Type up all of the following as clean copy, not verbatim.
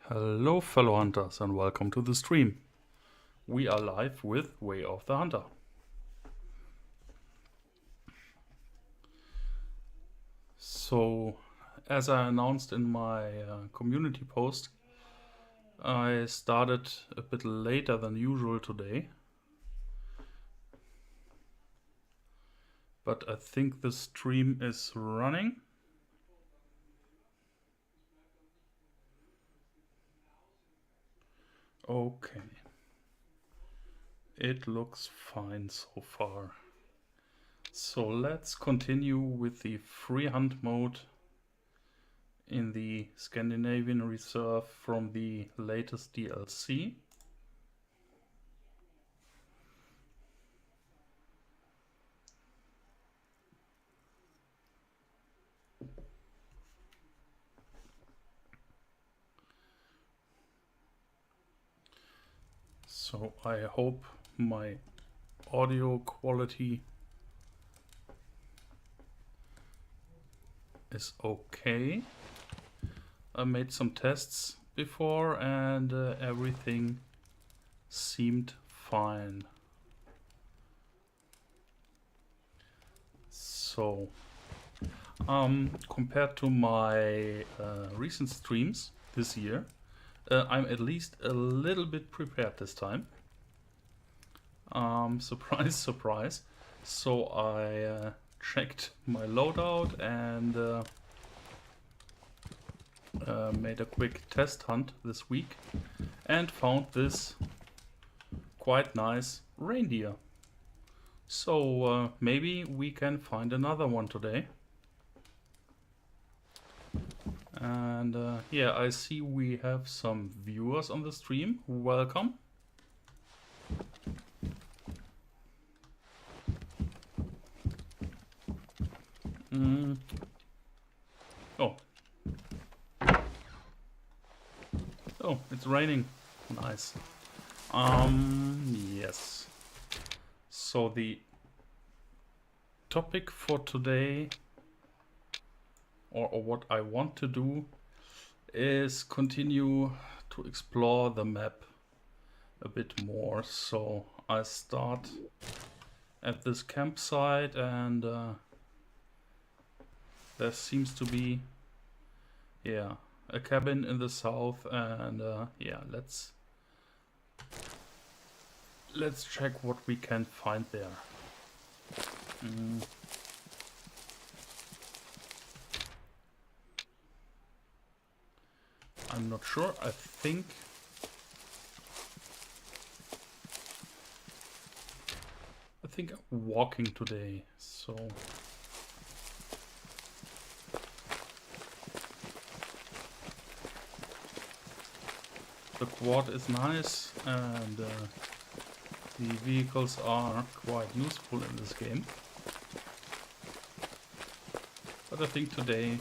Hello fellow hunters and welcome to the stream. We are live with Way of the Hunter. So, as I announced in my community post, I started a bit later than usual today. But I think the stream is running. Okay. It looks fine so far. So let's continue with the free hunt mode in the Scandinavian reserve from the latest DLC. So I hope my audio quality is okay. I made some tests before and everything seemed fine. So compared to my recent streams this year, I'm at least a little bit prepared this time. Surprise, surprise. So I checked my loadout and made a quick test hunt this week and found this quite nice reindeer. So maybe we can find another one today. And yeah, I see we have some viewers on the stream. Welcome. Oh. Oh, it's raining. Nice. Yes. So the topic for today, or what I want to do, is continue to explore the map a bit more. So I start at this campsite and there seems to be, yeah, a cabin in the south, and yeah, let's check what we can find there. I'm not sure. I think I'm walking today, so the quad is nice and the vehicles are quite useful in this game. But I think today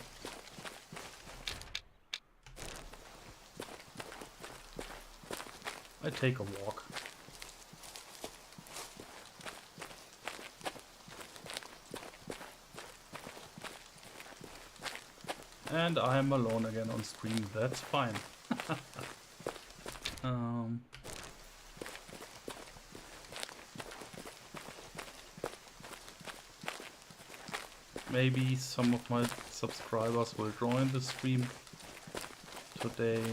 I take a walk. And I am alone again on stream, that's fine. Maybe some of my subscribers will join the stream today.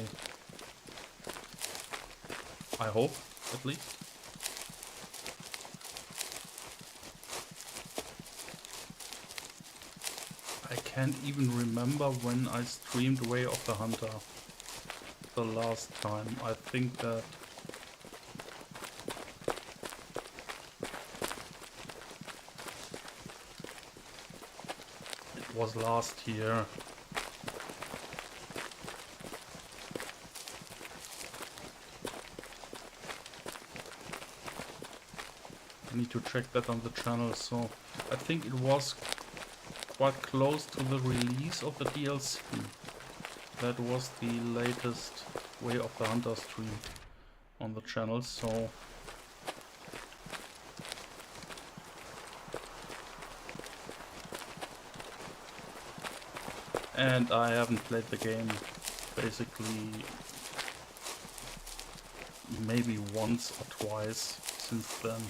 I hope, at least. I can't even remember when I streamed Way of the Hunter the last time. I think that it was last year. I need to check that on the channel. So I think it was quite close to the release of the DLC. That was the latest Way of the Hunter stream on the channel, so and I haven't played the game basically maybe once or twice since then.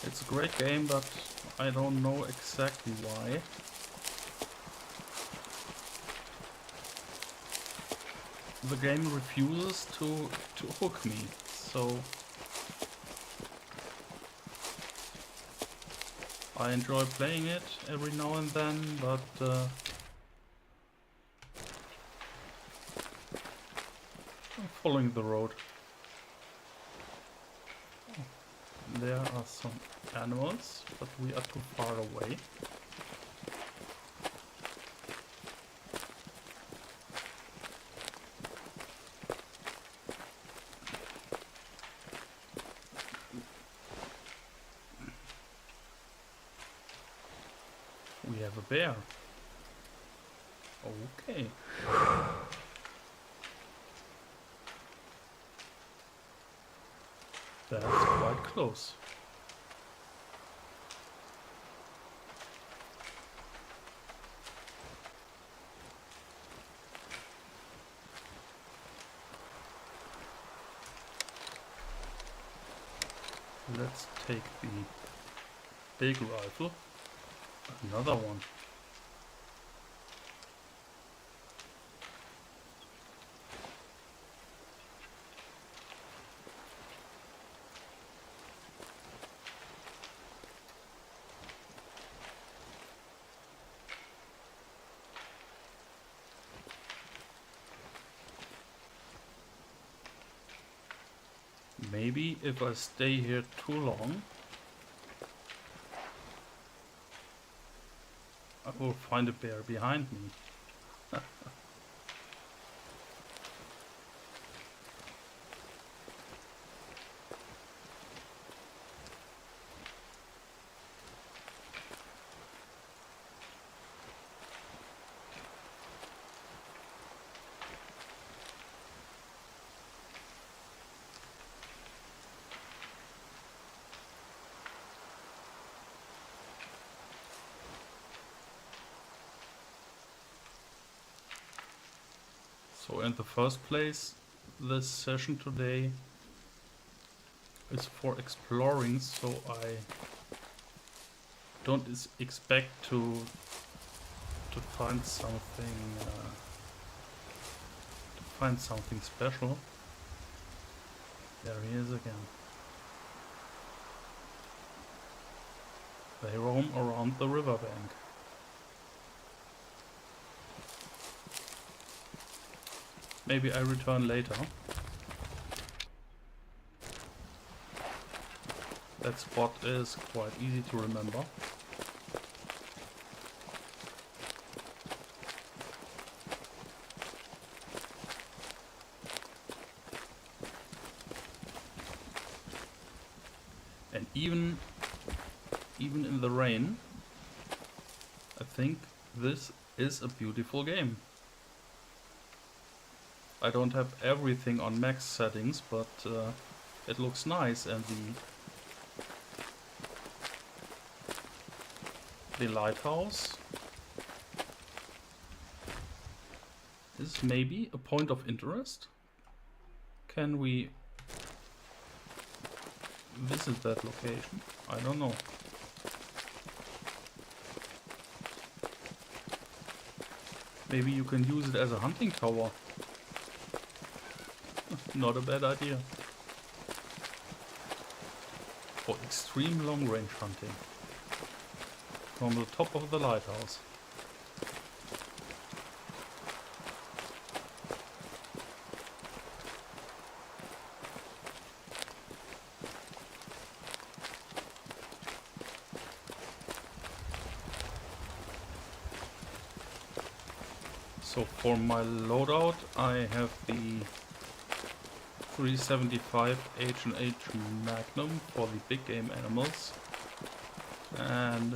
It's a great game, but I don't know exactly why. The game refuses to hook me, so I enjoy playing it every now and then, but I'm following the road. There are some animals, but we are too far away. We have a bear. Okay. That's quite close. Let's take the big rifle. Another one. Maybe if I stay here too long, I will find a bear behind me. So in the first place, this session today is for exploring, so I don't expect to find something special. There he is again. They roam around the riverbank. Maybe I return later. That spot is quite easy to remember. And even in the rain, I think this is a beautiful game. I don't have everything on max settings, but it looks nice, and the lighthouse is maybe a point of interest. Can we visit that location? I don't know. Maybe you can use it as a hunting tower. Not a bad idea. For extreme long range hunting. From the top of the lighthouse. So for my loadout I have the 375 H&H Magnum for the big game animals, and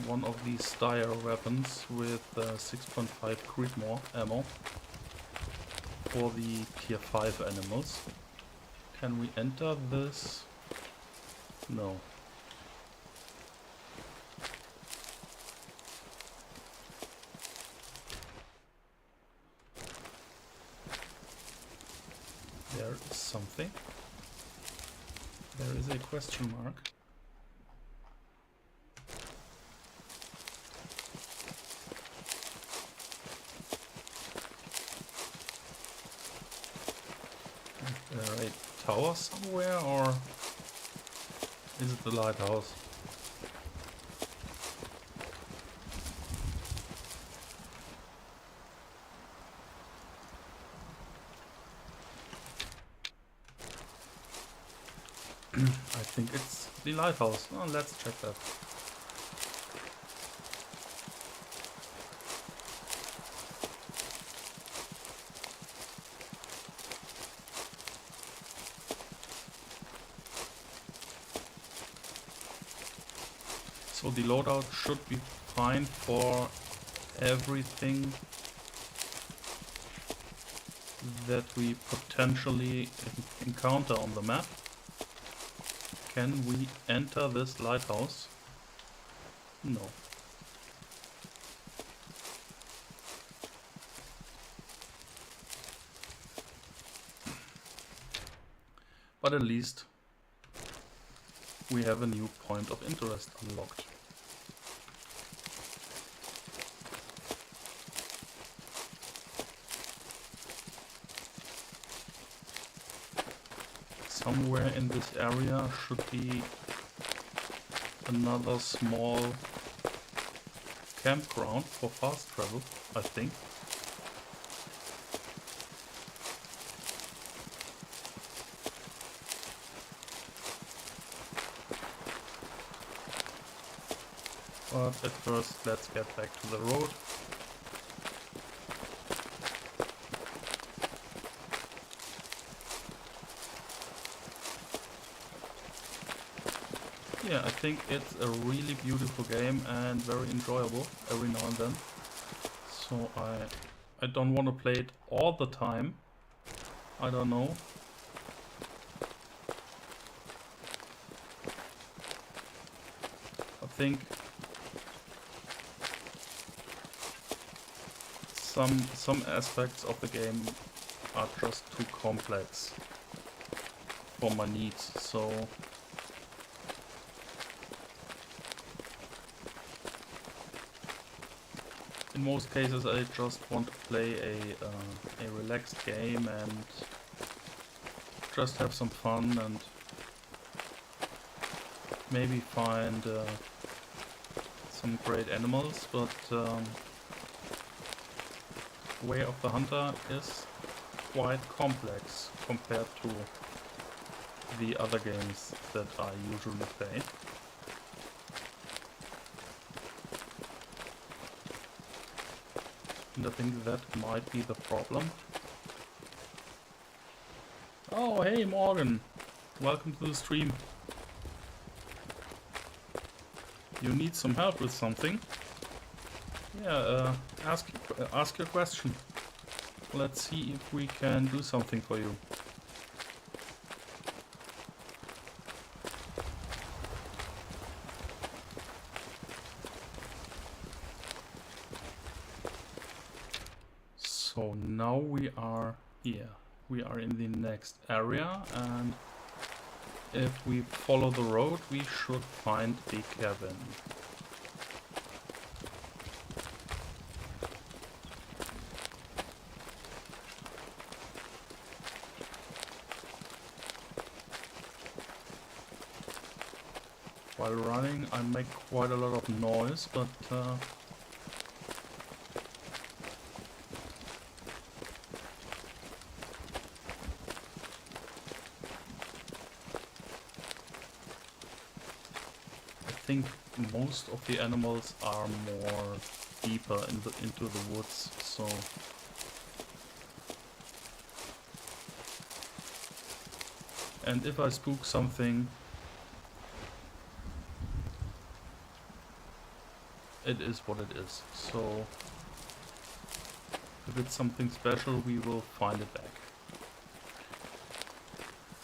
one of these Thund3r weapons with 6.5 Creedmoor ammo for the tier 5 animals. Can we enter this No. There is something. There is a question mark. Is there a tower somewhere, or is it the lighthouse? I think it's the lighthouse. Oh, let's check that. So the loadout should be fine for everything that we potentially encounter on the map. Can we enter this lighthouse? No. But at least we have a new point of interest unlocked. Somewhere in this area should be another small campground for fast travel, I think. But at first, let's get back to the road. Yeah, I think it's a really beautiful game and very enjoyable every now and then. So I don't want to play it all the time. I don't know. I think some aspects of the game are just too complex for my needs, so in most cases I just want to play a relaxed game and just have some fun and maybe find some great animals, but Way of the Hunter is quite complex compared to the other games that I usually play. And I think that might be the problem. Oh, hey Morgan! Welcome to the stream. You need some help with something? Yeah, ask your question. Let's see if we can do something for you. So now we are here. We are in the next area, and if we follow the road, we should find a cabin. While running, I make quite a lot of noise, but I think most of the animals are more deeper into the woods, so and if I spook something, it is what it is. So if it's something special, we will find it back.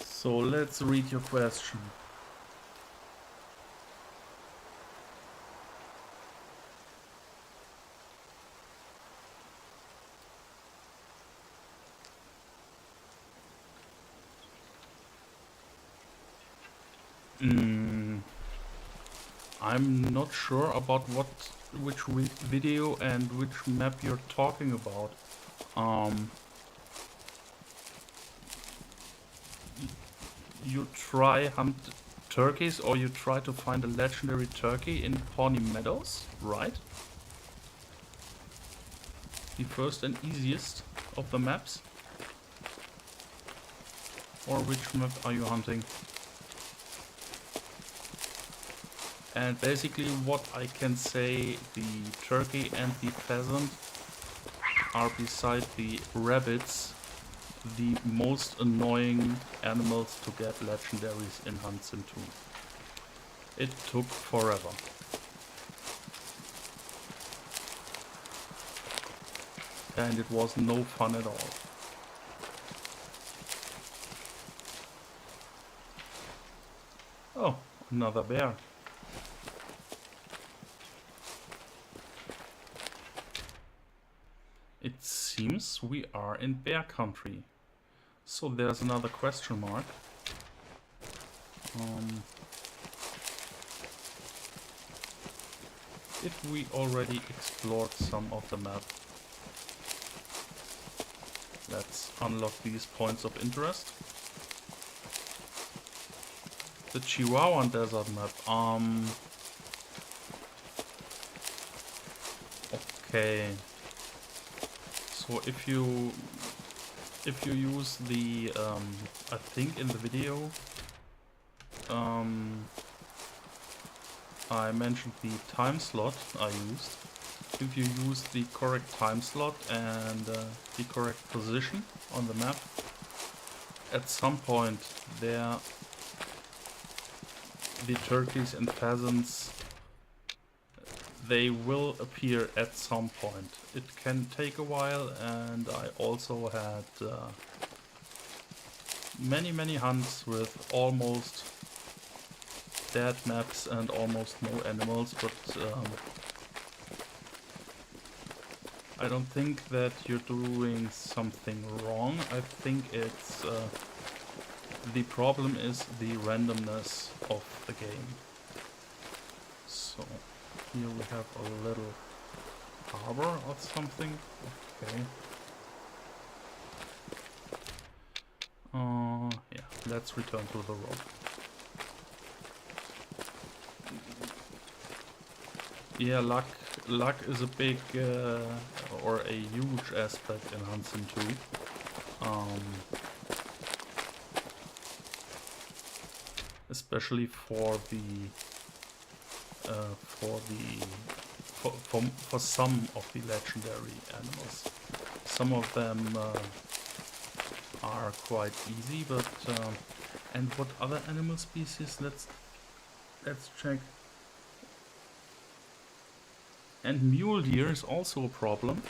So let's read your question. I'm not sure about which video and which map you're talking about. You try hunt turkeys, or you try to find a legendary turkey in Pawnee Meadows, right? The first and easiest of the maps? Or which map are you hunting? And basically what I can say, the turkey and the pheasant are, beside the rabbits, the most annoying animals to get legendaries in Thund3r. It took forever. And it was no fun at all. Oh, another bear. It seems we are in bear country. So there's another question mark. If we already explored some of the map, let's unlock these points of interest. The Chihuahuan Desert map. Okay. So if you use the I think in the video I mentioned the time slot I used. If you use the correct time slot and the correct position on the map, at some point there the turkeys and pheasants, they will appear at some point. It can take a while, and I also had many hunts with almost dead maps and almost no animals, but I don't think that you're doing something wrong. I think it's the problem is the randomness of the game. So here we have a little harbor or something. Okay. Yeah, let's return to the road. Yeah, luck is a big or a huge aspect in Thund3r. Especially for some of the legendary animals. Some of them are quite easy, but and what other animal species? Let's check. And mule deer is also a problem.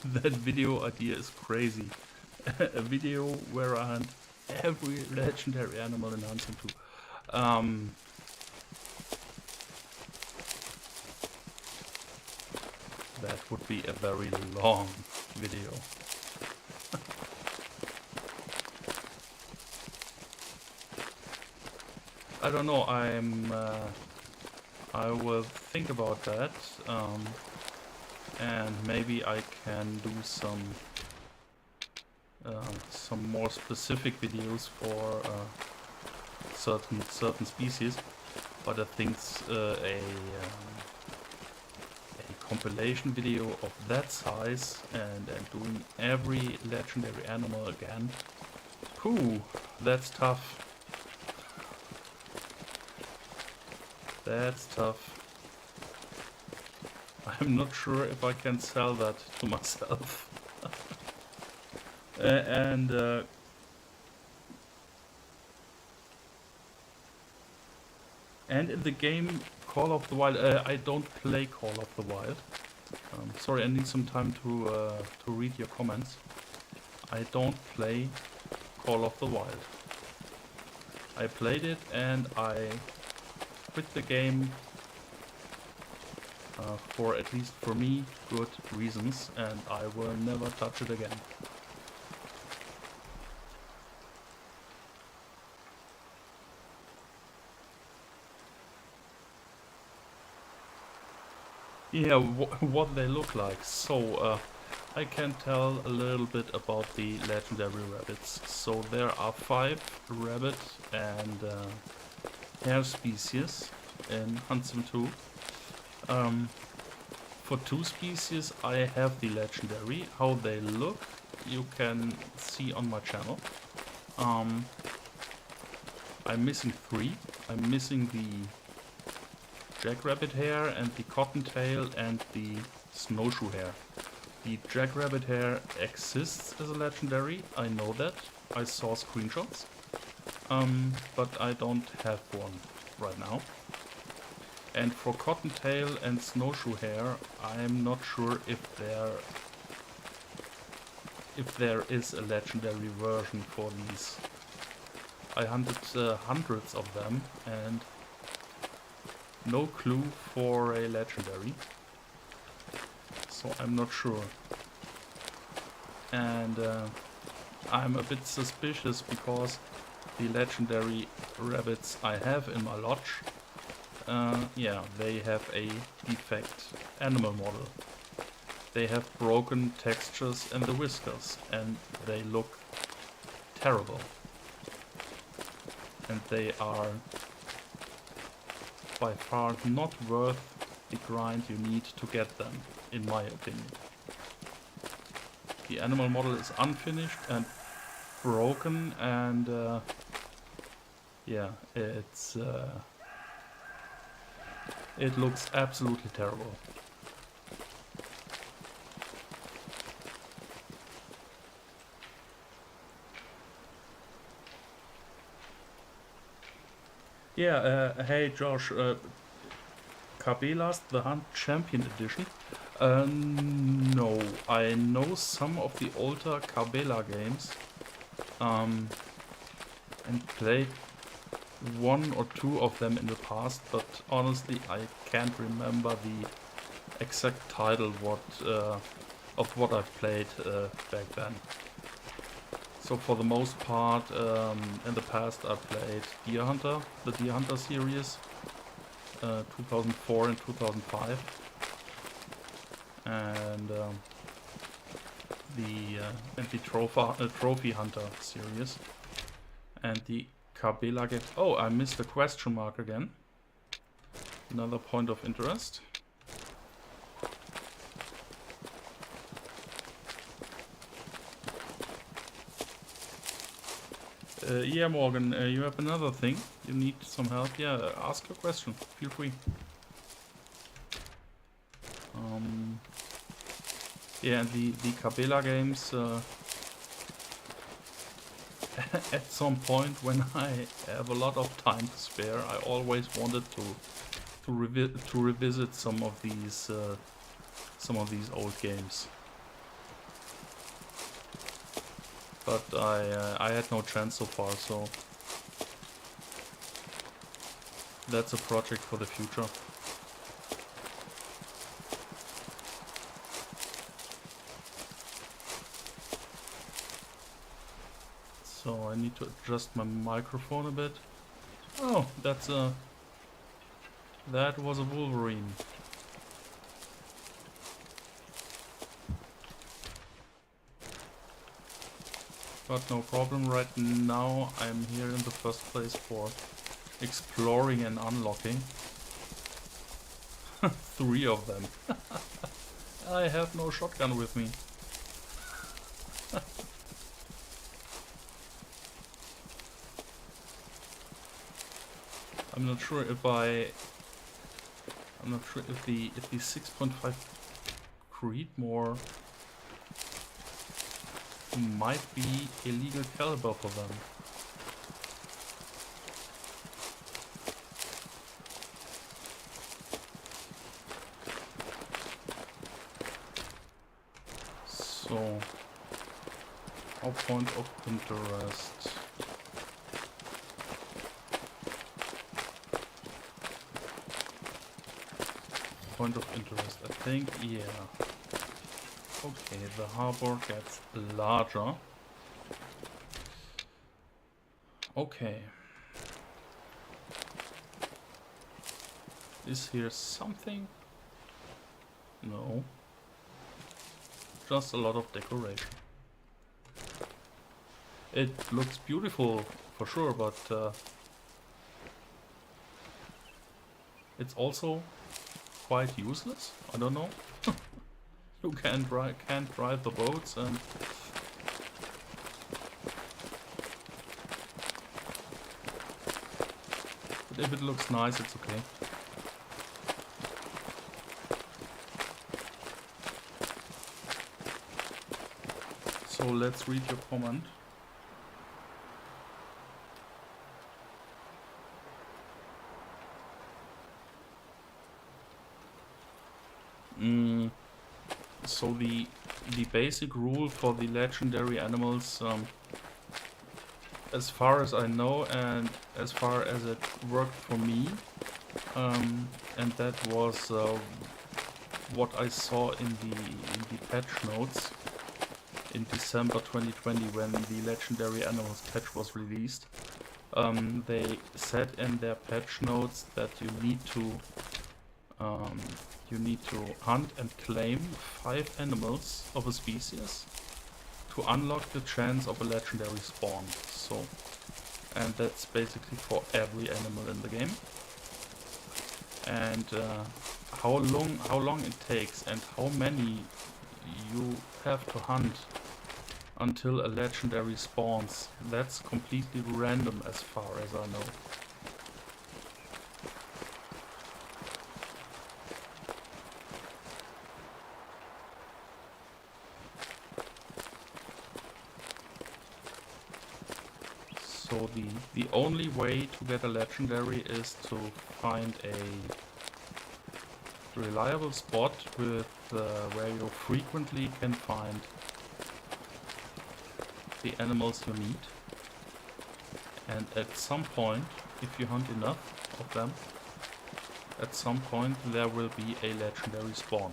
That video idea is crazy. A video where I hunt every legendary animal in Thund3r. That would be a very long video. I don't know. I will think about that, and maybe I can do some more specific videos for certain species. But I think a compilation video of that size and doing every legendary animal again. Whew, that's tough. That's tough. I'm not sure if I can sell that to myself. And in the game Call of the Wild, I don't play Call of the Wild. Sorry, I need some time to read your comments. I don't play Call of the Wild. I played it and I quit the game for, at least for me, good reasons, and I will never touch it again. Yeah, what they look like. So, I can tell a little bit about the legendary rabbits. So there are 5 rabbit and hare species in Thund3r. For 2 species I have the legendary. How they look you can see on my channel. I'm missing 3. I'm missing the jackrabbit hare and the cottontail and the snowshoe hare. The jackrabbit hare exists as a legendary, I know that. I saw screenshots. But I don't have one right now. And for cottontail and snowshoe hare, I'm not sure if there is a legendary version for these. I hunted hundreds of them and no clue for a legendary. So I'm not sure. And I'm a bit suspicious because the legendary rabbits I have in my lodge, yeah, they have a defect animal model. They have broken textures in the whiskers and they look terrible. And they are by far not worth the grind you need to get them, in my opinion. The animal model is unfinished and broken, and yeah, it looks absolutely terrible. Yeah, hey Josh, Cabela's The Hunt Champion Edition. No, I know some of the older Cabela games and played 1 or 2 of them in the past, but honestly I can't remember the exact title of what I've played back then. So for the most part, in the past I played Deer Hunter, the Deer Hunter series, 2004 and 2005, and the Trophy Hunter series, and the Cabela game. Oh, I missed the question mark again. Another point of interest. Yeah, Morgan, you have another thing. You need some help. Yeah, ask your question. Feel free. Yeah, the Cabela games. At some point, when I have a lot of time to spare, I always wanted to revisit some of these old games. But I had no chance so far, so that's a project for the future. So I need to adjust my microphone a bit. Oh, that was a wolverine. But no problem, right now I'm here in the first place for exploring and unlocking. 3 of them. I have no shotgun with me. I'm not sure if the 6.5 Creedmoor might be illegal caliber for them. So, our point of interest. point of interest. I think, yeah. Okay, the harbor gets larger. Okay. Is here something? No. Just a lot of decoration. It looks beautiful for sure, but it's also quite useless. I don't know. You can't drive the boats, and but if it looks nice, it's okay. So let's read your comment. So the basic rule for the legendary animals, as far as I know and as far as it worked for me, and that was what I saw in the patch notes in December 2020 when the legendary animals patch was released. They said in their patch notes that you need to hunt and claim 5 animals of a species to unlock the chance of a legendary spawn. So, and that's basically for every animal in the game. And how long it takes and how many you have to hunt until a legendary spawns, that's completely random as far as I know. So the only way to get a legendary is to find a reliable spot with where you frequently can find the animals you need, and at some point, if you hunt enough of them, at some point there will be a legendary spawn.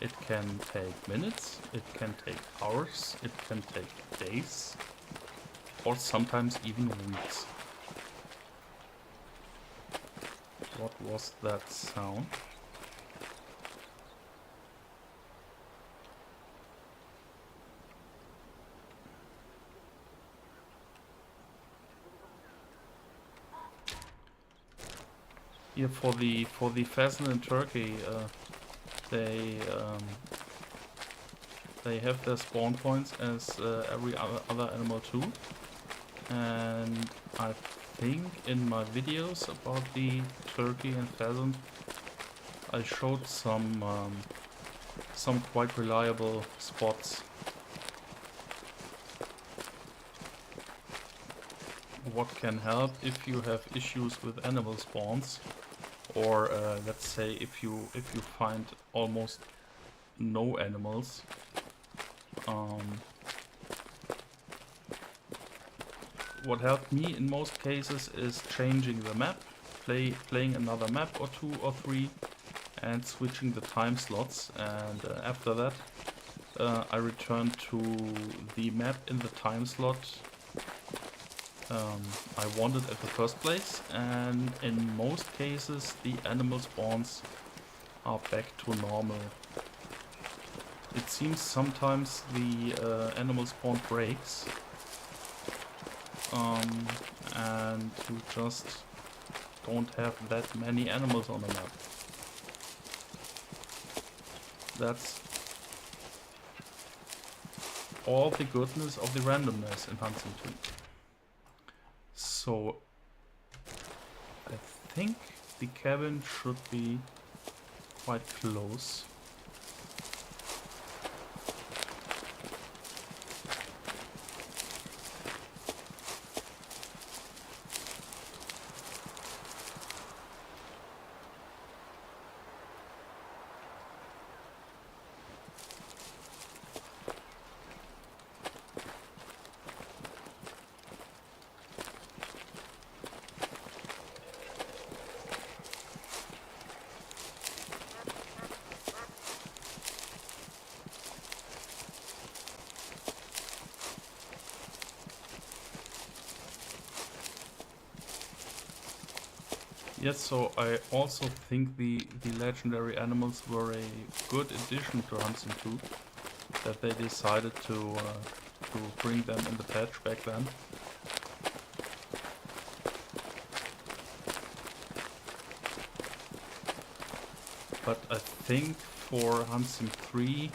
It can take minutes, it can take hours, it can take days, or sometimes even weeks. What was that sound? Here for the pheasant in Turkey, they have their spawn points as every other animal too, and I think in my videos about the turkey and pheasant I showed some quite reliable spots. What can help if you have issues with animal spawns, or let's say if you find almost no animals. What helped me in most cases is changing the map, playing another map or 2 or 3, and switching the time slots, and after that I return to the map in the time slot I wanted at the first place, and in most cases the animal spawns are back to normal. It seems sometimes the animal spawn breaks, and you just don't have that many animals on the map. That's all the goodness of the randomness in Hunting 2. So I think the cabin should be quite close. Yes, so I also think the legendary animals were a good addition to Hansen 2, that they decided to bring them in the patch back then. But I think for Hansen 3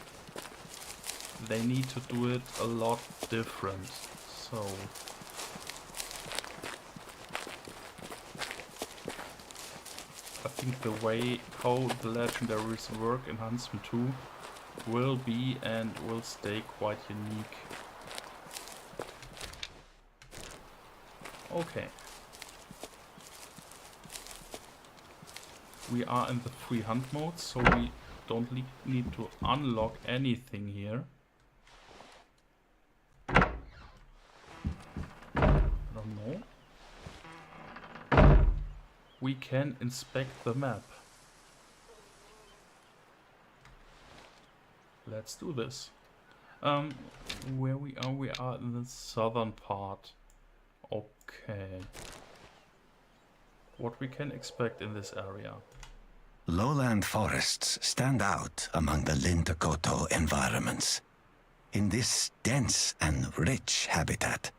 they need to do it a lot different. So I think the way how the legendaries work in Hansen 2 will be and will stay quite unique. Okay. We are in the free hunt mode, so we don't need to unlock anything here. I don't know. We can inspect the map. Let's do this. Where we are in the southern part. Okay. What we can expect in this area. Lowland forests stand out among the Lintukoto environments. In this dense and rich habitat,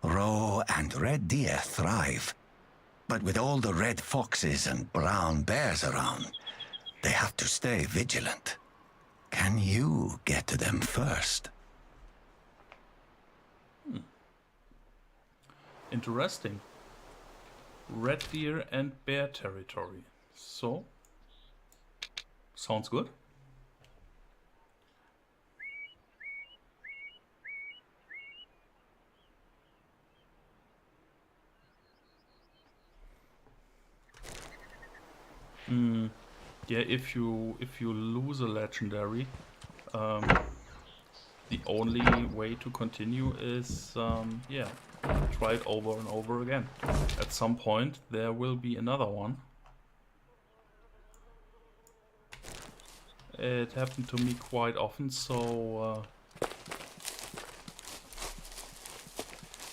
roe and red deer thrive. But with all the red foxes and brown bears around, they have to stay vigilant. Can you get to them first? Interesting. Red deer and bear territory. So, sounds good. Yeah, if you lose a legendary, the only way to continue is yeah, try it over and over again. At some point there will be another one. It happened to me quite often, so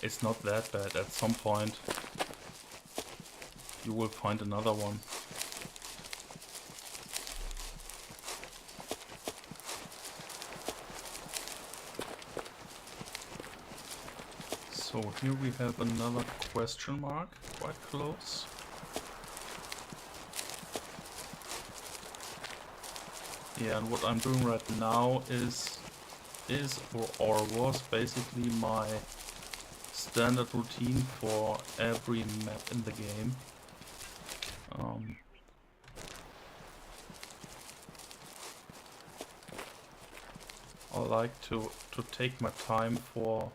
it's not that bad. At some point you will find another one. So here we have another question mark, quite close. Yeah, and what I'm doing right now is or was basically my standard routine for every map in the game. I like to take my time for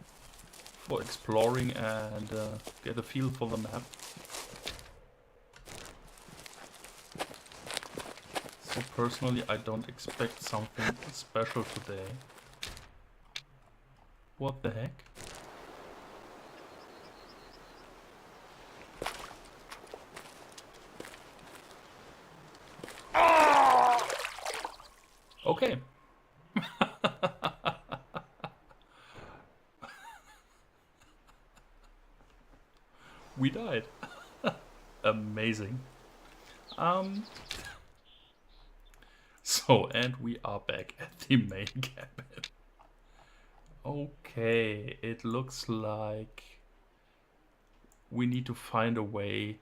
exploring and get a feel for the map. So personally, I don't expect something special today. What the heck? Okay. We died. Amazing. So, and we are back at the main cabin. Okay, it looks like we need to find a way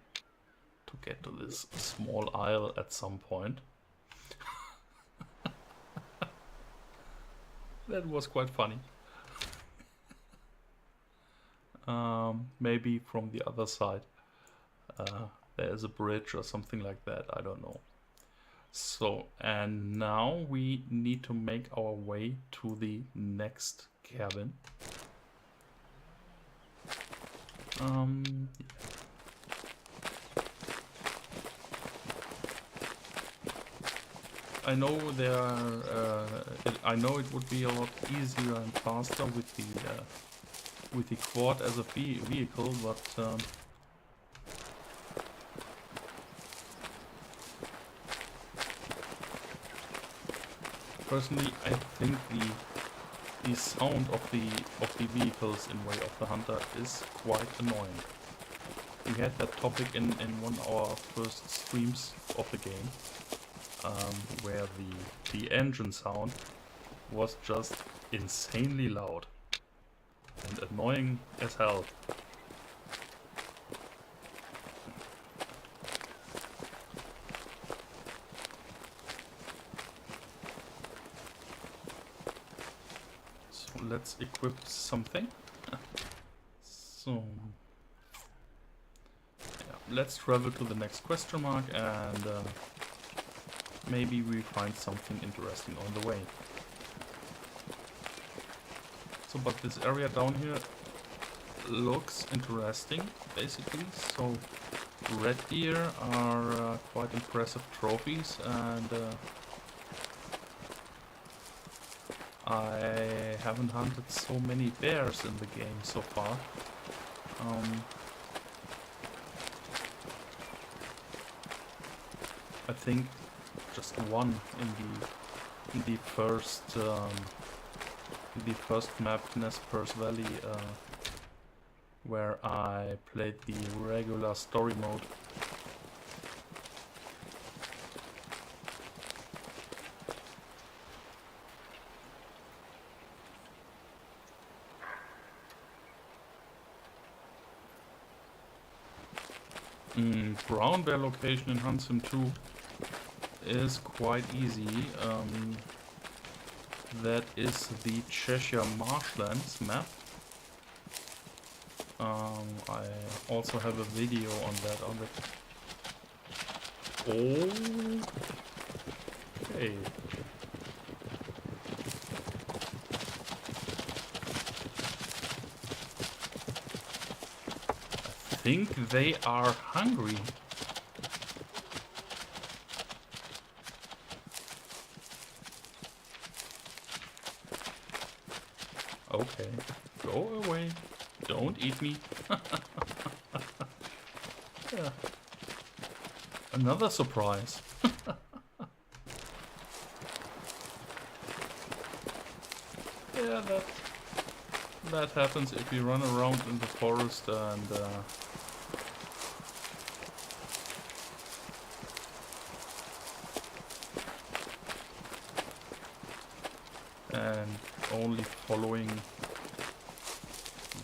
to get to this small isle at some point. That was quite funny. Maybe from the other side there's a bridge or something like that, I don't know. So, and now we need to make our way to the next cabin. I know there are, I know it would be a lot easier and faster with the quad as a vehicle, but personally, I think the sound of the vehicles in Way of the Hunter is quite annoying. we had that topic in one of our first streams of the game, where the engine sound was just insanely loud and annoying as hell. So let's equip something. So yeah, let's travel to the next question mark and maybe we find something interesting on the way. So, but this area down here looks interesting, basically. So, red deer are quite impressive trophies, and I haven't hunted so many bears in the game so far. I think just one in the first map, Nespers Valley, where I played the regular story mode. Brown bear location in Huntsum 2 is quite easy. That is the Cheshire Marshlands map. I also have a video on that already. Oh, okay. I think they are hungry. Okay, go away. Don't eat me. Yeah. Another surprise. Yeah, that happens if you run around in the forest and only following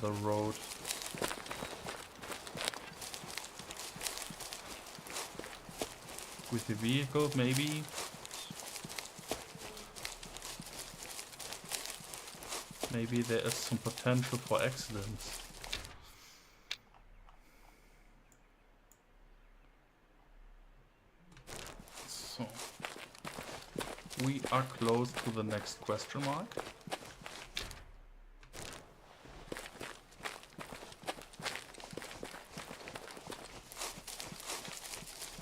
the road. With the vehicle, maybe. Maybe there is some potential for accidents. So, we are close to the next question mark.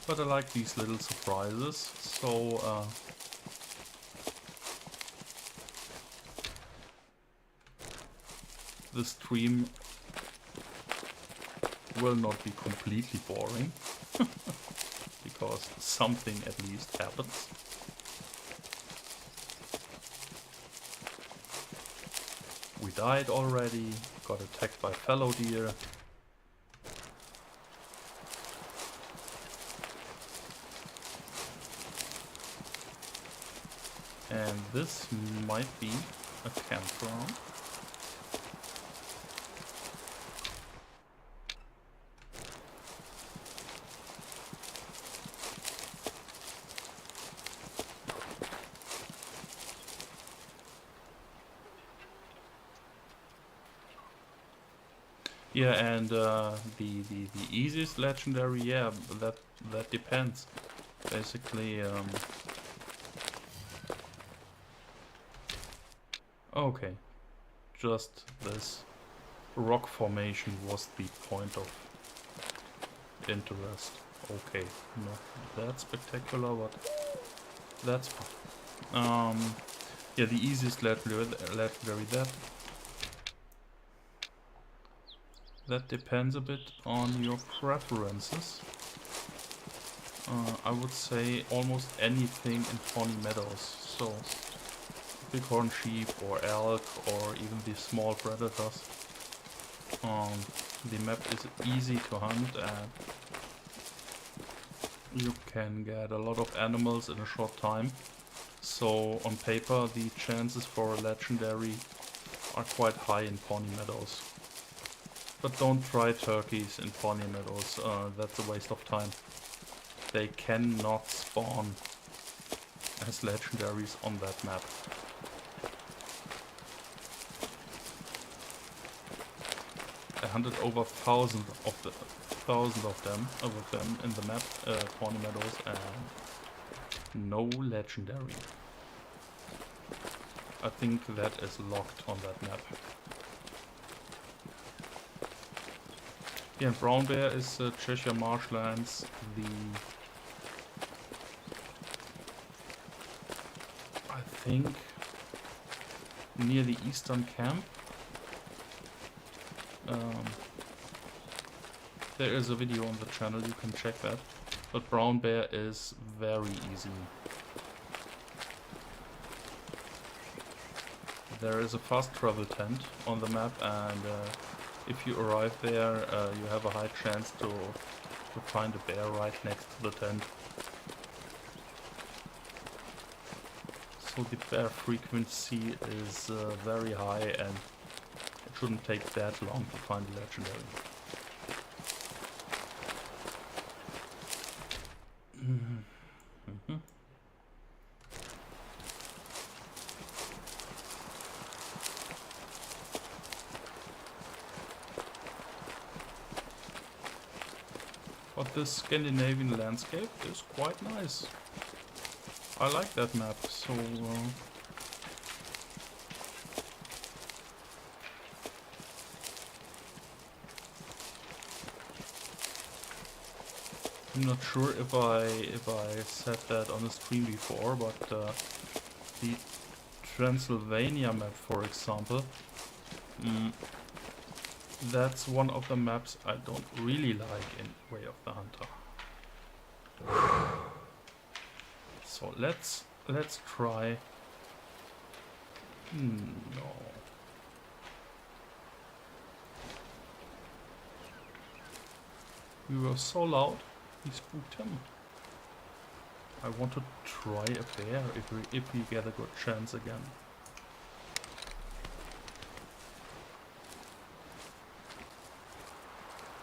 But I like these little surprises, so the stream will not be completely boring, because something at least happens. We died already, got attacked by fallow deer. And this might be a campground. Yeah, and the easiest legendary, yeah, that depends. Basically, okay, just this rock formation was the point of interest. Okay, not that spectacular, but that's fine. Yeah, the easiest legendary that depends a bit on your preferences. I would say almost anything in Tawny Meadows, so bighorn sheep or elk or even the small predators. The map is easy to hunt and you can get a lot of animals in a short time. So on paper the chances for a legendary are quite high in Pawnee Meadows. But don't try turkeys in Pawnee Meadows, that's a waste of time. They cannot spawn as legendaries on that map. I hunted over thousand of them in the map, Pawnee Meadows, and no legendary. I think that is locked on that map. Yeah, and Brown Bear is Cheshire Marshlands, I think near the eastern camp. There is a video on the channel, you can check that. But Brown Bear is very easy. There is a fast travel tent on the map, and if you arrive there, you have a high chance to find a bear right next to the tent. So the bear frequency is very high, and it shouldn't take that long to find a legendary. But this Scandinavian landscape is quite nice. I like that map, so I'm not sure if I said that on the stream before, but the Transylvania map, for example, that's one of the maps I don't really like in Way of the Hunter. So let's try. No. We were so loud, we spooked him. I want to try a bear if we get a good chance again.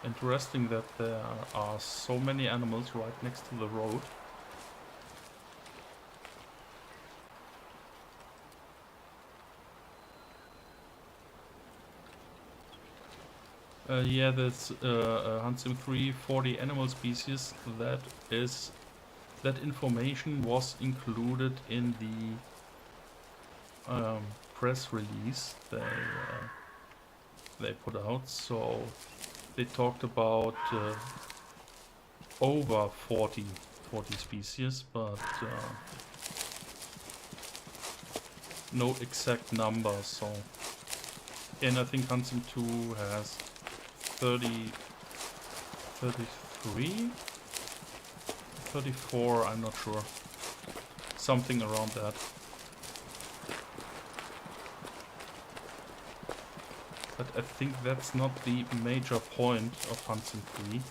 Interesting that there are so many animals right next to the road. Yeah, that's Thund3r 40 animal species. That information was included in the press release they put out. So they talked about over 40 species, but no exact number. So, and I think Thund3r has 33, 34, I'm not sure, something around that. But I think that's not the major point of Thund3r.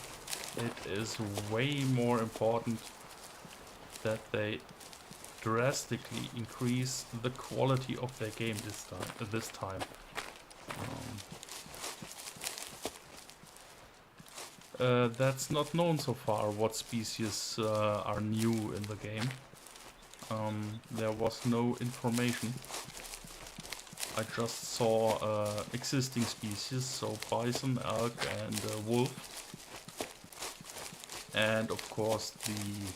It is way more important that they drastically increase the quality of their game this time. That's not known so far what species are new in the game. There was no information. I just saw existing species, so bison, elk and wolf. And of course the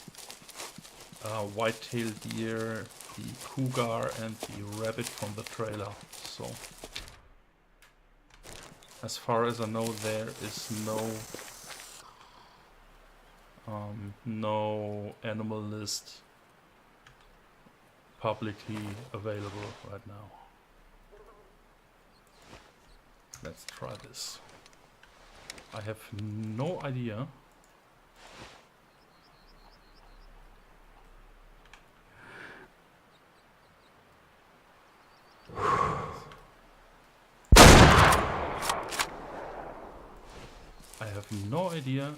white-tailed deer, the cougar and the rabbit from the trailer. So as far as I know, there is no animal list publicly available right now. Let's try this. I have no idea. have no idea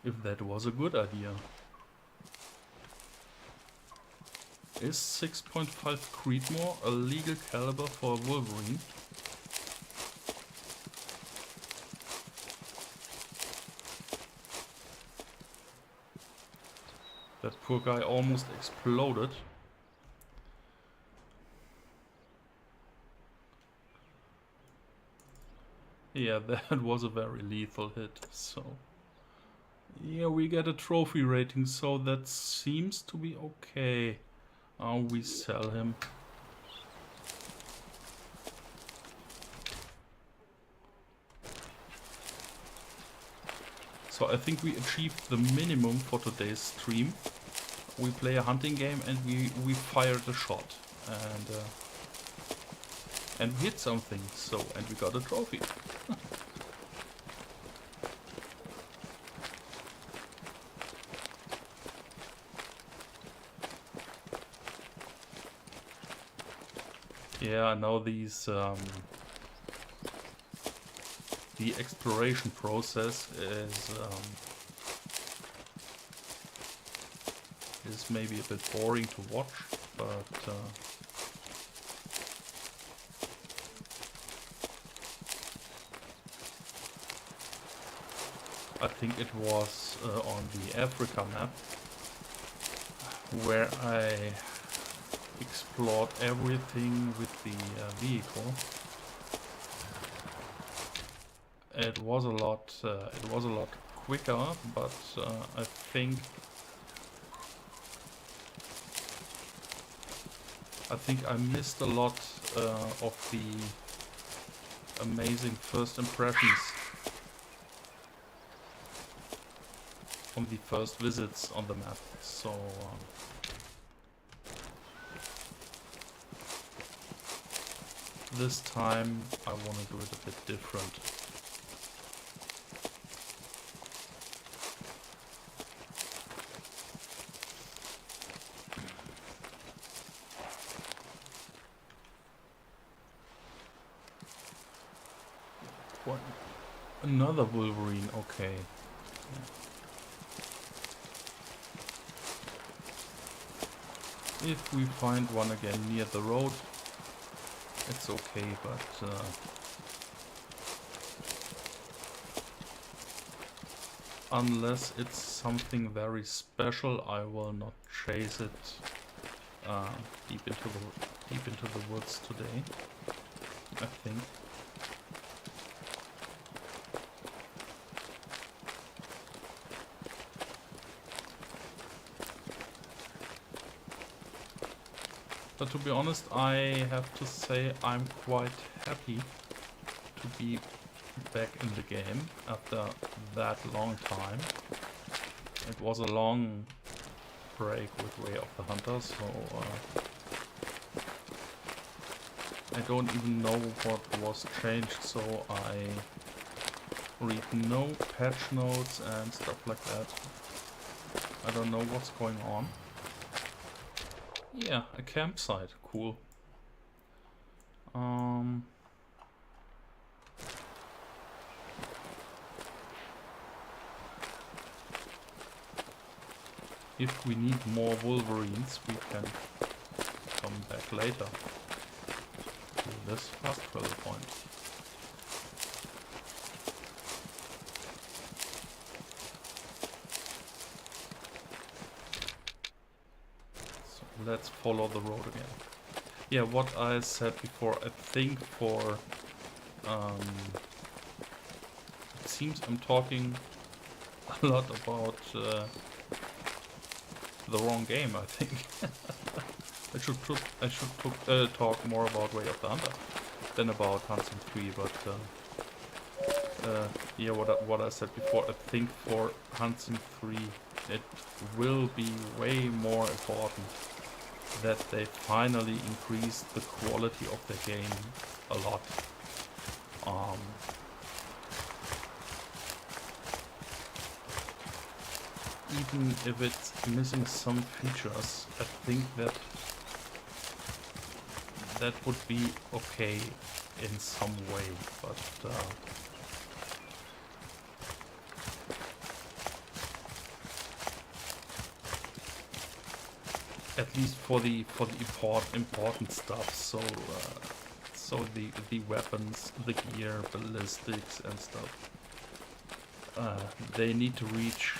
if that was a good idea. Is 6.5 Creedmoor a legal caliber for a Wolverine? That poor guy almost exploded. Yeah, that was a very lethal hit, so... Yeah, we get a trophy rating, so that seems to be okay. We sell him. So I think we achieved the minimum for today's stream. We play a hunting game and we fired a shot. And we hit something, so, and we got a trophy. Yeah, I know these, the exploration process is maybe a bit boring to watch, but I think it was on the Africa map where I explored everything with the vehicle. It was a lot quicker, but I think I missed a lot of the amazing first impressions from the first visits on the map. So this time I want to do it a bit different. What? Another Wolverine, okay. If we find one again near the road, it's okay, but unless it's something very special, I will not chase it deep into the woods today, I think. But to be honest, I have to say I'm quite happy to be back in the game after that long time. It was a long break with Way of the Hunter, so I don't even know what was changed, so I read no patch notes and stuff like that. I don't know what's going on. Yeah, a campsite, cool. If we need more Wolverines, we can come back later to this fast travel point. Let's follow the road again. Yeah, what I said before, I think for... it seems I'm talking a lot about the wrong game, I think. I should talk more about Way of the Hunter than about Thund3r, but yeah, what I said before, I think for Thund3r it will be way more important that they finally increase the quality of the game a lot. Even if it's missing some features, I think that would be okay in some way, but at least for the important stuff. So so the weapons, the gear, ballistics and stuff. They need to reach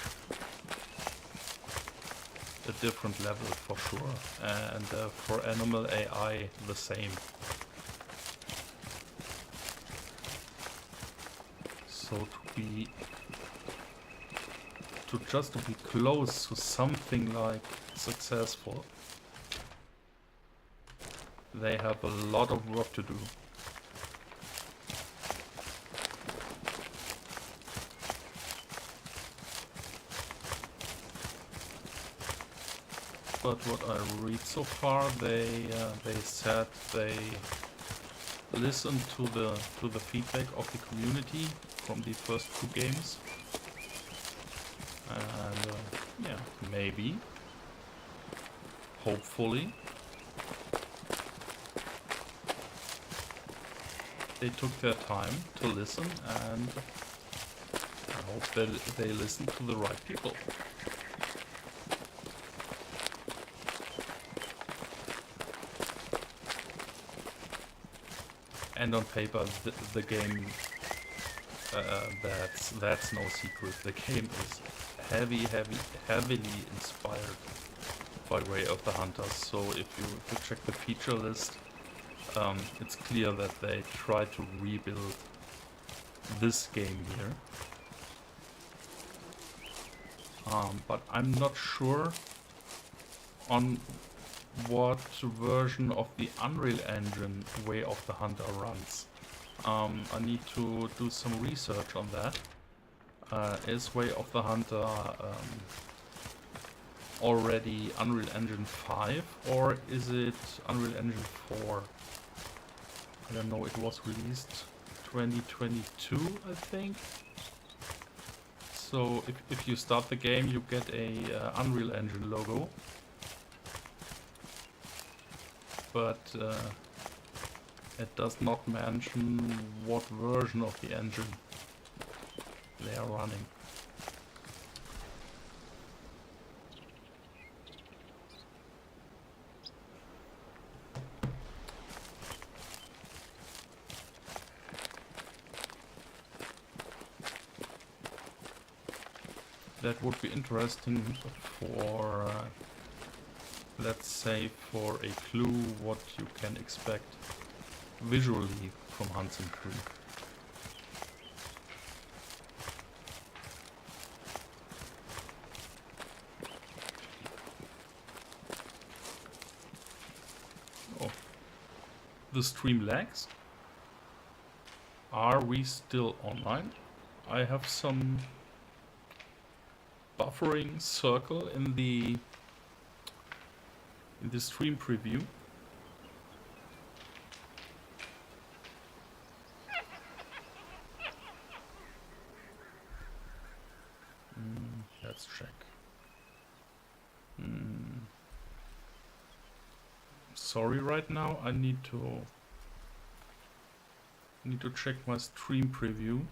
a different level for sure, and for animal AI the same. So just to be close to something like successful, they have a lot of work to do. But what I read so far, they said they listened to the feedback of the community from the first 2 games, and yeah, maybe, hopefully, they took their time to listen, and I hope that they listen to the right people. And on paper, the game, that's no secret. The game is heavily inspired by Way of the Hunters. So if you check the feature list, it's clear that they try to rebuild this game here. But I'm not sure on what version of the Unreal Engine Way of the Hunter runs. I need to do some research on that. Is Way of the Hunter already Unreal Engine 5 or is it Unreal Engine 4? I don't know, it was released 2022, I think. So if you start the game, you get a Unreal Engine logo. But it does not mention what version of the engine they are running. That would be interesting for let's say for a clue what you can expect visually from Thund3r. Oh, the stream lags. Are we still online? I have some buffering circle in the stream preview. Let's check. Sorry, right now I need to check my stream preview.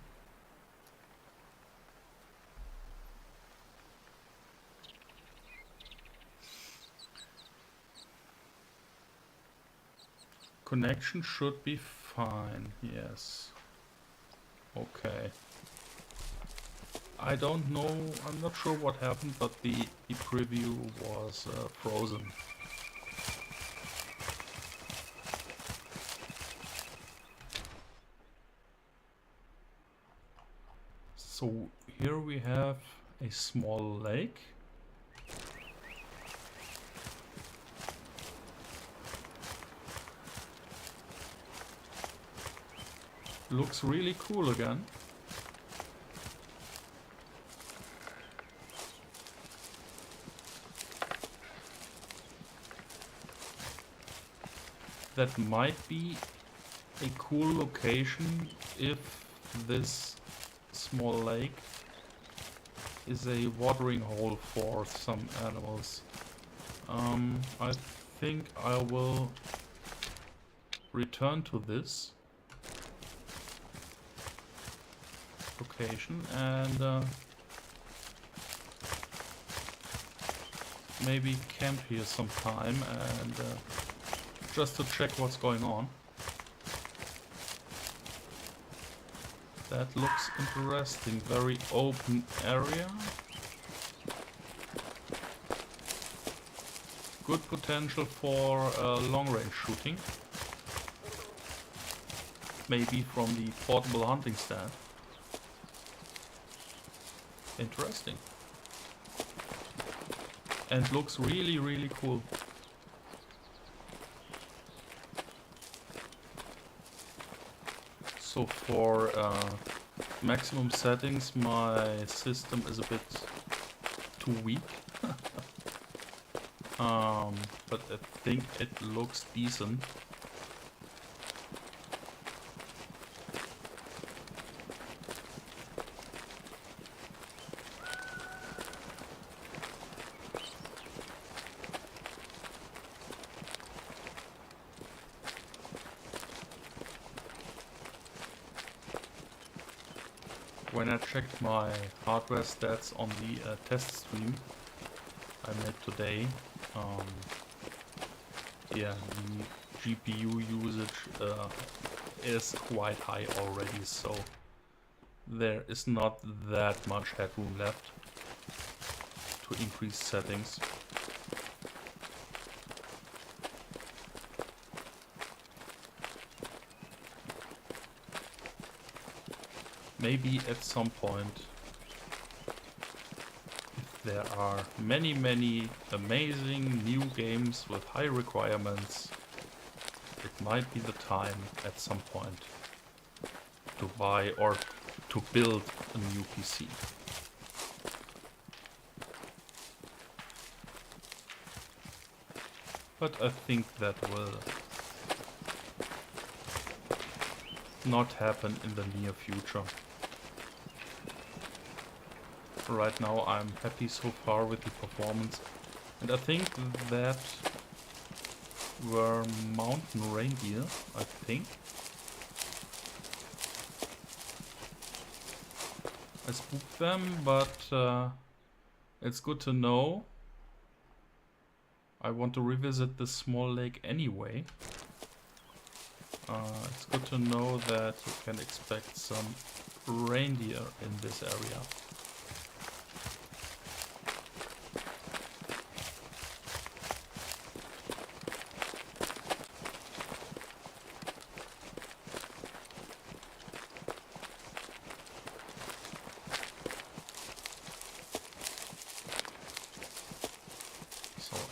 Connection should be fine, yes. Okay. I don't know, I'm not sure what happened, but the preview was frozen. So here we have a small lake. Looks really cool again. That might be a cool location if this small lake is a watering hole for some animals. I think I will return to this location and maybe camp here sometime and just to check what's going on. That looks interesting. Very open area. Good potential for long-range shooting. Maybe from the portable hunting stand. Interesting. And looks really, really cool. So for maximum settings, my system is a bit too weak. But I think it looks decent. When I checked my hardware stats on the test stream I made today, yeah, the GPU usage is quite high already, so there is not that much headroom left to increase settings. Maybe at some point, if there are many amazing new games with high requirements, it might be the time at some point to buy or to build a new PC. But I think that will not happen in the near future. Right now I'm happy so far with the performance, and I think that were mountain reindeer, I think. I spooked them, but it's good to know. I want to revisit this small lake anyway. It's good to know that you can expect some reindeer in this area.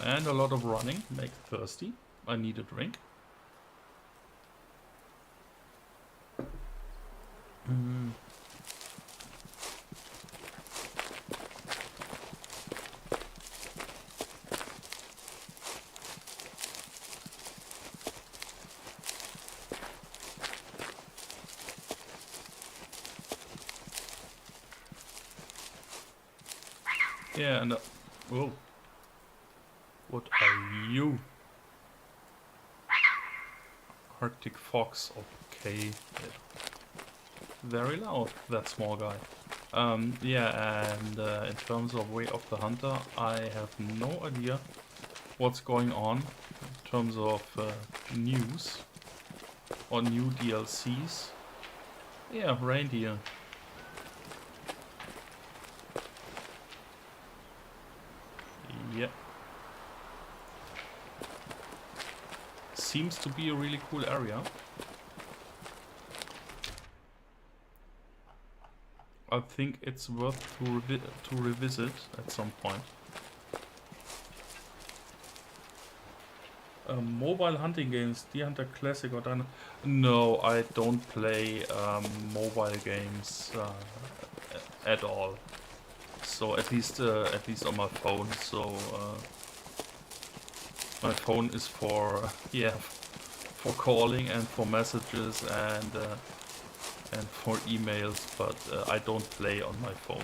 And a lot of running, make thirsty. I need a drink. Yeah, and whoa. What are you? Arctic fox, okay. Very loud, that small guy. Yeah, and in terms of Way of the Hunter, I have no idea what's going on in terms of news or new DLCs. Yeah, reindeer. Yeah. Seems to be a really cool area. I think it's worth to revisit at some point. Mobile hunting games, Deer Hunter Classic or Dino? No, I don't play mobile games at all. So at least on my phone. So my phone is for yeah, for calling and for messages and for emails, but I don't play on my phone.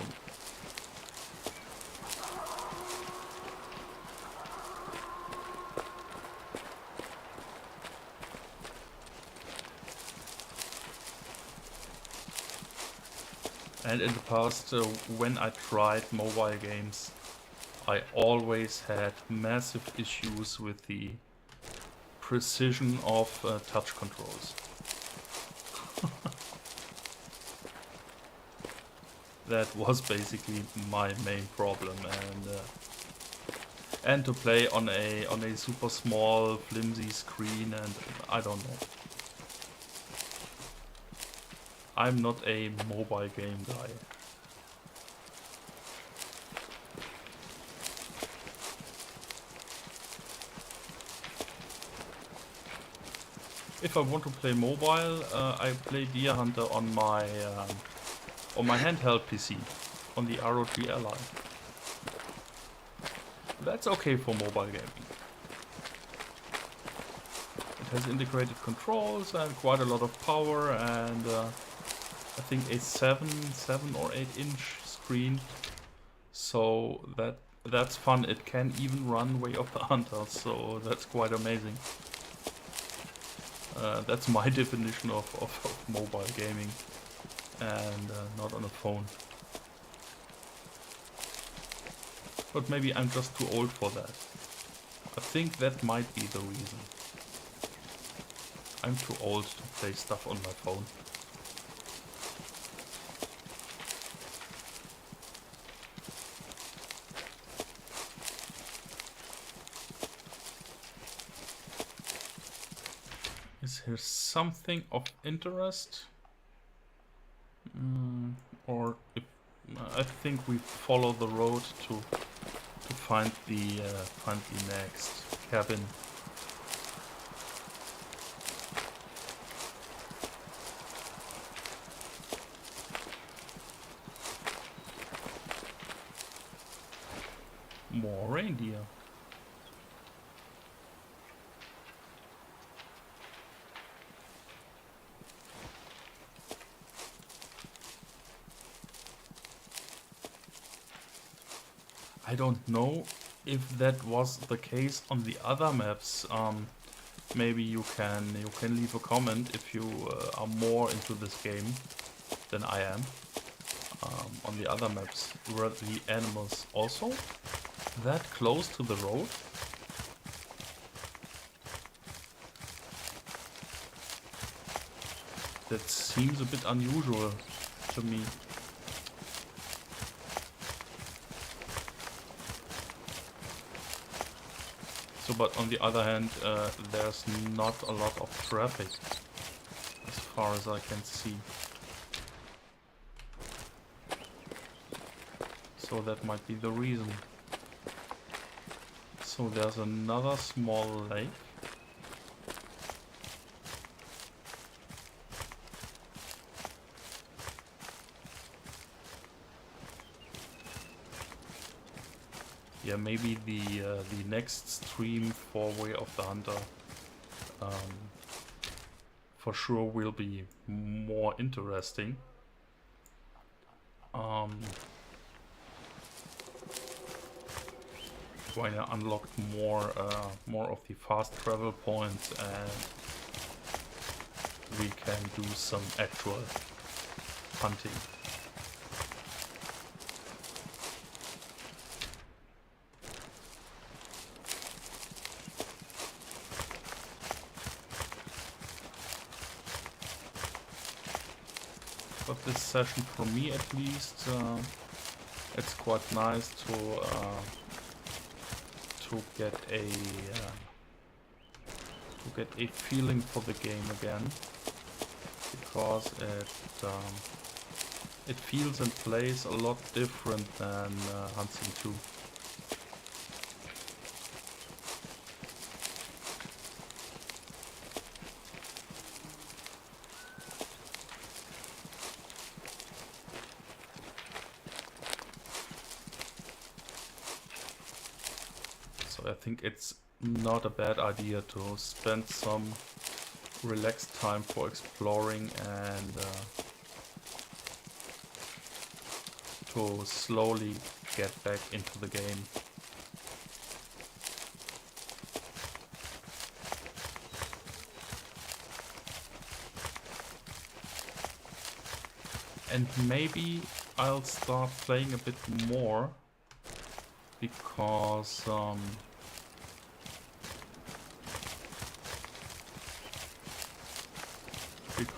And in the past, when I tried mobile games, I always had massive issues with the precision of touch controls. That was basically my main problem, and to play on a super small flimsy screen, and I don't know. I'm not a mobile game guy. If I want to play mobile, I play Deer Hunter on my handheld PC, on the ROG Ally. That's okay for mobile gaming. It has integrated controls and quite a lot of power, and I think a 7 or 8 inch screen. So that's fun. It can even run Way of the Hunter, so that's quite amazing. That's my definition of mobile gaming, and not on a phone. But maybe I'm just too old for that. I think that might be the reason. I'm too old to play stuff on my phone. Is here something of interest? Or if I think we follow the road to find the next cabin. More reindeer. I don't know if that was the case on the other maps. Maybe you can leave a comment if you are more into this game than I am. On the other maps, were the animals also that close to the road? That seems a bit unusual to me. So, but on the other hand, there's not a lot of traffic, as far as I can see. So that might be the reason. So there's another small lake. Yeah, maybe the next stream for Way of the Hunter for sure will be more interesting. When I unlocked more of the fast travel points, and we can do some actual hunting. But this session, for me at least, it's quite nice to get a feeling for the game again, because it feels and plays a lot different than Hunting 2. I think it's not a bad idea to spend some relaxed time for exploring and to slowly get back into the game. And maybe I'll start playing a bit more because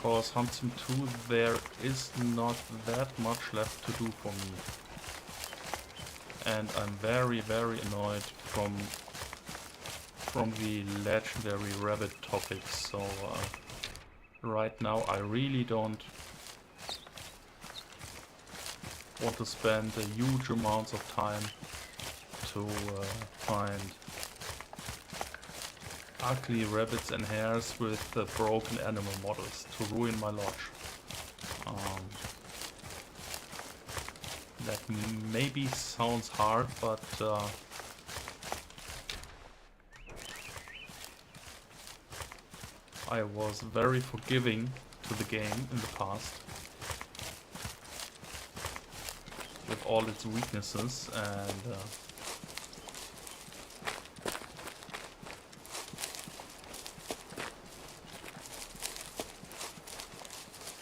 Thund3r, there is not that much left to do for me. And I'm very, very annoyed from the legendary rabbit topic. So right now I really don't want to spend a huge amounts of time to find ugly rabbits and hares with broken animal models to ruin my lodge. That maybe sounds hard, but I was very forgiving to the game in the past with all its weaknesses,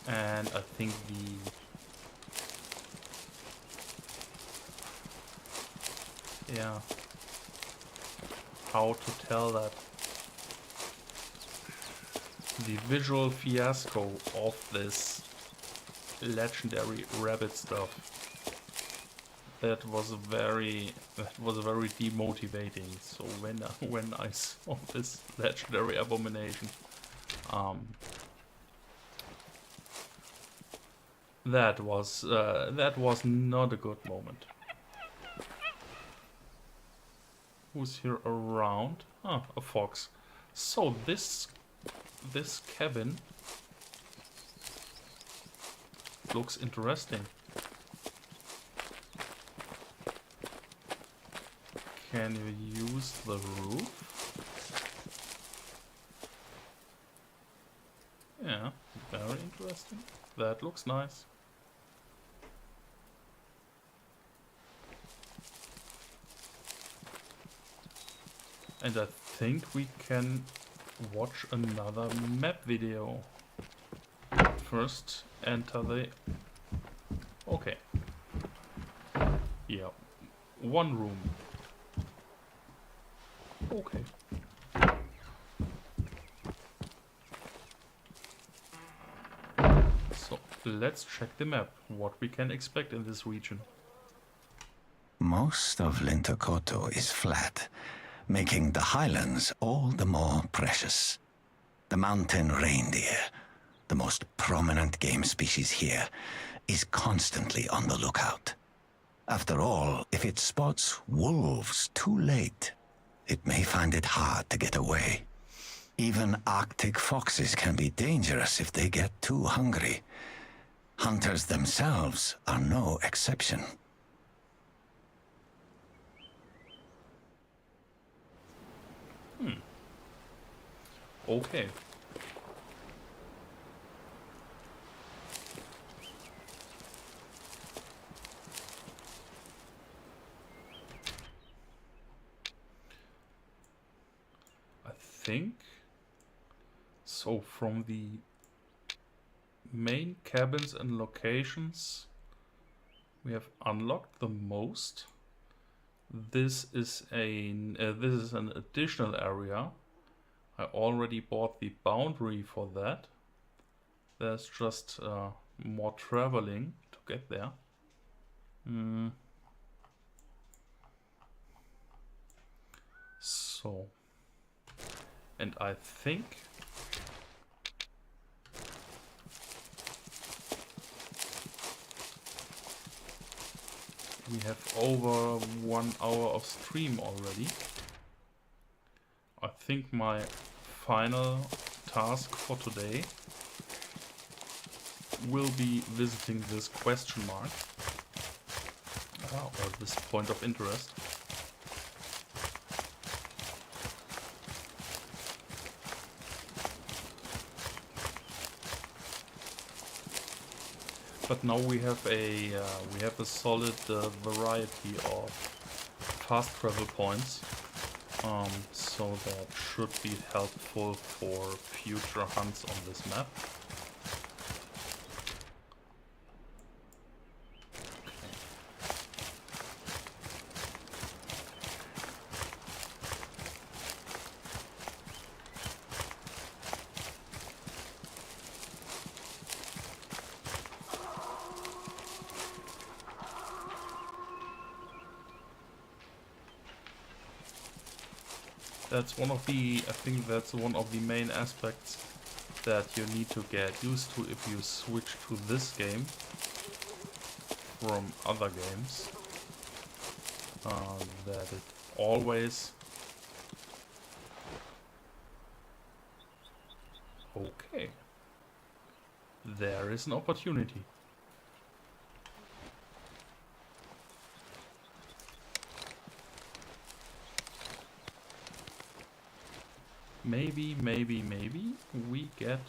and I think how to tell that, the visual fiasco of this legendary rabbit stuff, that was very demotivating. So when I saw this legendary abomination, that was not a good moment. Who's here around? Ah, a fox. So this cabin looks interesting. Can you use the roof? Yeah, very interesting. That looks nice. And I think we can watch another map video. First, enter the... Okay. Yeah, one room. Okay. So, let's check the map, what we can expect in this region. Most of Lintukoto is flat, making the highlands all the more precious. The mountain reindeer, the most prominent game species here, is constantly on the lookout. After all, if it spots wolves too late, it may find it hard to get away. Even Arctic foxes can be dangerous if they get too hungry. Hunters themselves are no exception. Okay. I think so. From the main cabins and locations, we have unlocked the most. This is an additional area. I already bought the boundary for that. There's just more traveling to get there. So, and I think we have over 1 hour of stream already. I think my final task for today will be visiting this question mark, or this point of interest. But now we have a solid variety of fast travel points. So that should be helpful for future hunts on this map. That's one of the, I think that's one of the main aspects that you need to get used to if you switch to this game from other games. That it always... Okay. There is an opportunity. Maybe we get...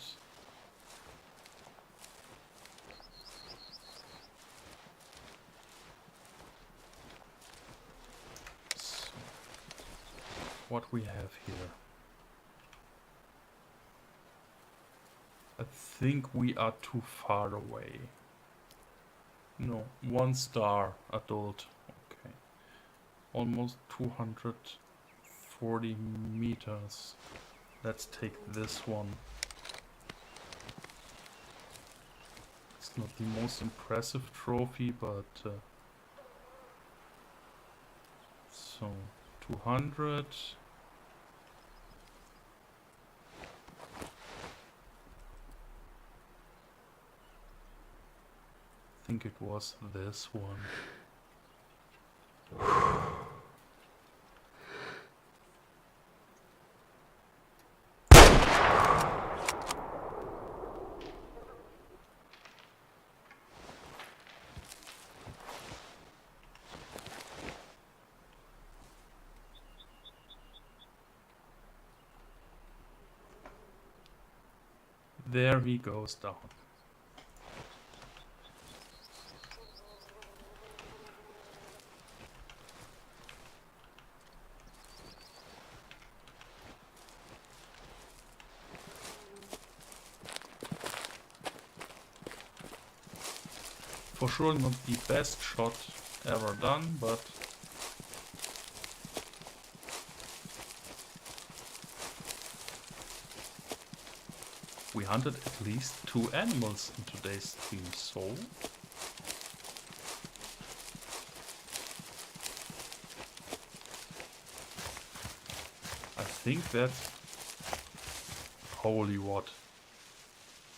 So, what we have here. I think we are too far away. No, 1 star adult. Okay. Almost 240 meters. Let's take this one. It's not the most impressive trophy, but so 200. I think it was this one. There he goes down. For sure not the best shot ever done, but we hunted at least 2 animals in today's stream, so I think that's... Holy what?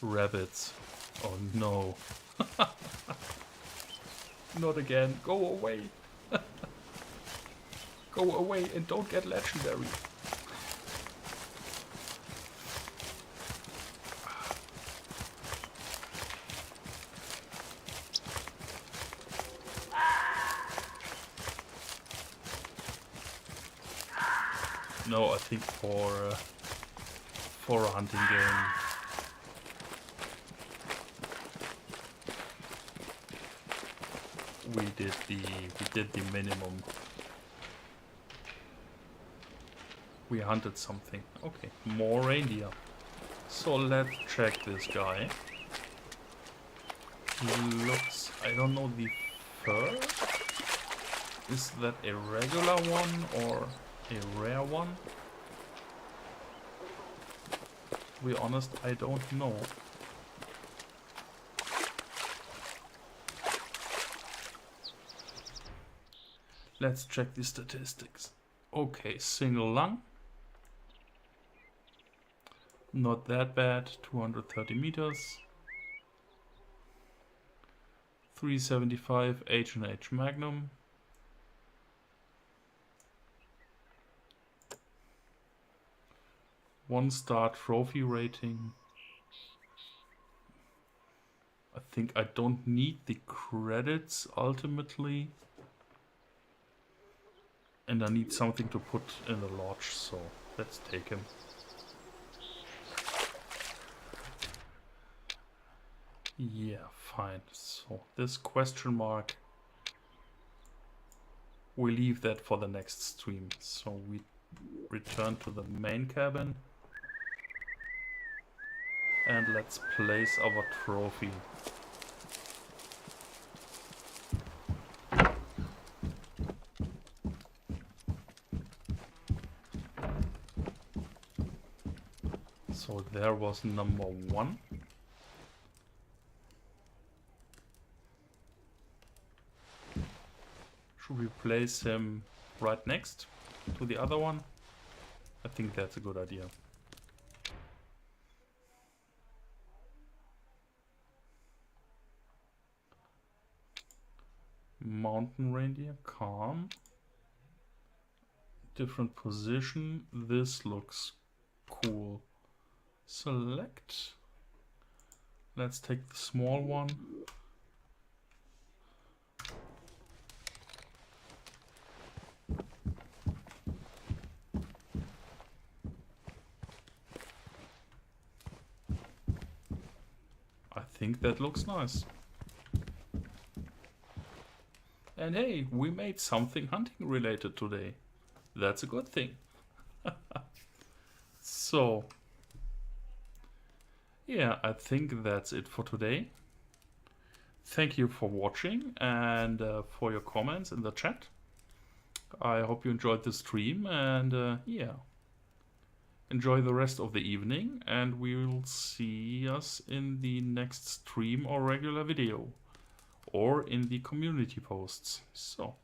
Rabbits. Oh no. Not again. Go away. Go away and don't get legendary. No, I think for a hunting game, we did the minimum. We hunted something. Okay, more reindeer. So let's check this guy. He looks... I don't know the fur. Is that a regular one or a rare one? To be honest, I don't know. Let's check the statistics. Okay, single lung. Not that bad, 230 meters. 375 H&H Magnum. One-star trophy rating. I think I don't need the credits ultimately. And I need something to put in the lodge, so let's take him. Yeah, fine. So this question mark, we leave that for the next stream. So we return to the main cabin. And let's place our trophy. So there was number 1. Should we place him right next to the other one? I think that's a good idea. Mountain reindeer, calm. Different position. This looks cool. Select. Let's take the small one. I think that looks nice. And hey, we made something hunting related today. That's a good thing. So, yeah, I think that's it for today. Thank you for watching and for your comments in the chat. I hope you enjoyed the stream and yeah. Enjoy the rest of the evening and we will see us in the next stream or regular video or in the community posts. So,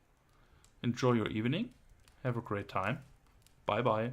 enjoy your evening. Have a great time. Bye bye.